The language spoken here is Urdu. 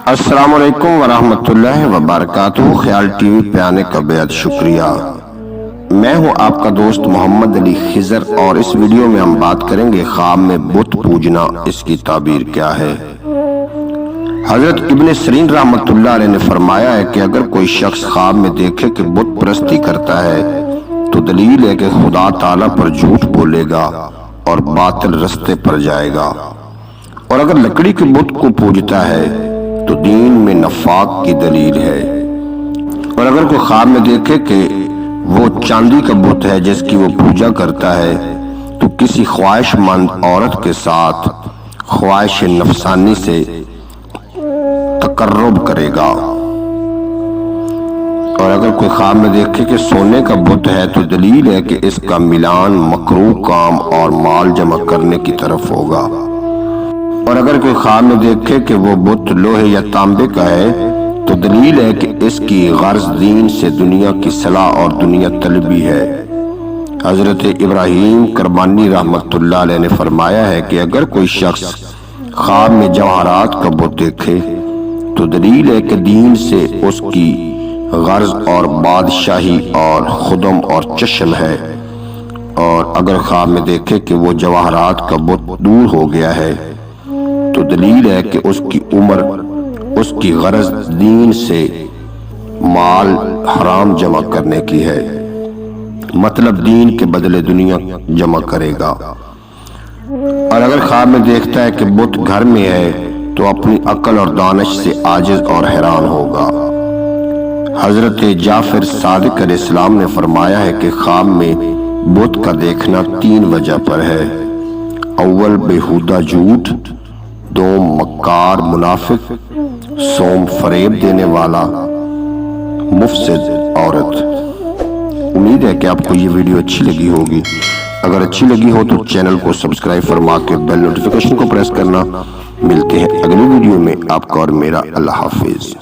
السلام علیکم ورحمۃ اللہ وبرکاتہ۔ خیال ٹی وی پہ آنے کا بہت شکریہ۔ میں ہوں آپ کا دوست محمد علی خضر، اور اس ویڈیو میں ہم بات کریں گے خواب میں بت پوجنا، اس کی تعبیر کیا ہے۔ حضرت ابن سیرین رحمۃ اللہ علیہ نے فرمایا ہے کہ اگر کوئی شخص خواب میں دیکھے کہ بت پرستی کرتا ہے تو دلیل ہے کہ خدا تعالیٰ پر جھوٹ بولے گا اور باطل رستے پر جائے گا، اور اگر لکڑی کے بت کو پوجتا ہے تو دین میں نفاق کی دلیل ہے، اور اگر کوئی خواب میں دیکھے کہ وہ چاندی کا بت ہے جس کی وہ پوجا کرتا ہے تو کسی خواہش مند عورت کے ساتھ خواہش نفسانی سے تقرب کرے گا، اور اگر کوئی خواب میں دیکھے کہ سونے کا بت ہے تو دلیل ہے کہ اس کا ملان مکروہ کام اور مال جمع کرنے کی طرف ہوگا، اور اگر کوئی خواب میں دیکھے کہ وہ بت لوہے یا تانبے کا ہے تو دلیل ہے کہ اس کی غرض دین سے دنیا کی صلاح اور دنیا طلبی ہے۔ حضرت ابراہیم کرمانی رحمۃ اللہ علیہ نے فرمایا ہے کہ اگر کوئی شخص خواب میں جواہرات کا بت دیکھے تو دلیل ہے کہ دین سے اس کی غرض اور بادشاہی اور خدم اور چشم ہے، اور اگر خواب میں دیکھے کہ وہ جواہرات کا بت دور ہو گیا ہے تو دلیل ہے کہ اس کی عمر، اس کی غرض دین سے مال حرام جمع کرنے کی ہے، مطلب دین کے بدلے دنیا جمع کرے گا، اور اگر خواب میں دیکھتا ہے کہ بت گھر میں ہے تو اپنی عقل اور دانش سے عاجز اور حیران ہوگا۔ حضرت جعفر صادق علیہ السلام نے فرمایا ہے کہ خواب میں بت کا دیکھنا 3 وجہ پر ہے۔ اول بےہودہ جھوٹ، دوم مکار منافق، سوم فریب دینے والا مفسد عورت۔ امید ہے کہ آپ کو یہ ویڈیو اچھی لگی ہوگی۔ اگر اچھی لگی ہو تو چینل کو سبسکرائب فرما کے بیل نوٹیفیکیشن کو پریس کرنا۔ ملتے ہیں اگلی ویڈیو میں، آپ کا اور میرا۔ اللہ حافظ۔